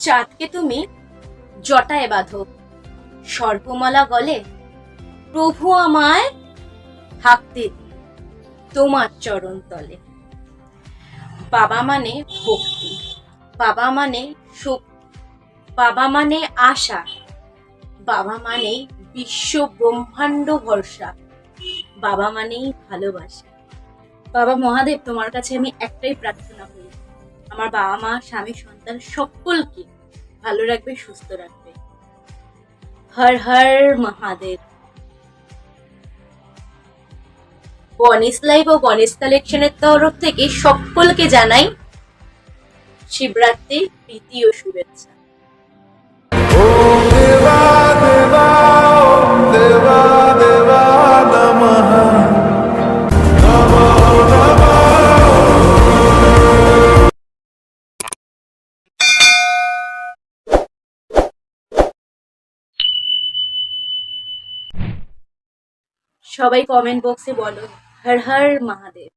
চাঁদকে তুমি জটায় বাঁধো, সর্পমালা গলে প্রভু আমায় থাকতে দিন তোমার চরণ তলে। বাবা মানে ভক্তি, বাবা মানে শক্তি, বাবা মানে আশা, বাবা মানে বিশ্ব ব্রহ্মাণ্ড ভরসা, বাবা মানেই ভালোবাসা। বাবা মহাদেব, তোমার কাছে আমি একটাই প্রার্থনা করি, আমার বাবা মা স্বামী সন্তান সকলকে ভালো রাখবে, সুস্থ রাখবে। হর হর মহাদেব। গণেশ লাইভ ও গণেশ কালেকশনের তরফ থেকে সকলকে জানাই শিবরাত্রির প্রীতি ও শুভেচ্ছা। ओम देवा देवा ओम देवा देवा नमः नमो नमः। সবাই কমেন্ট বক্সে বলো হর হর মহাদেব।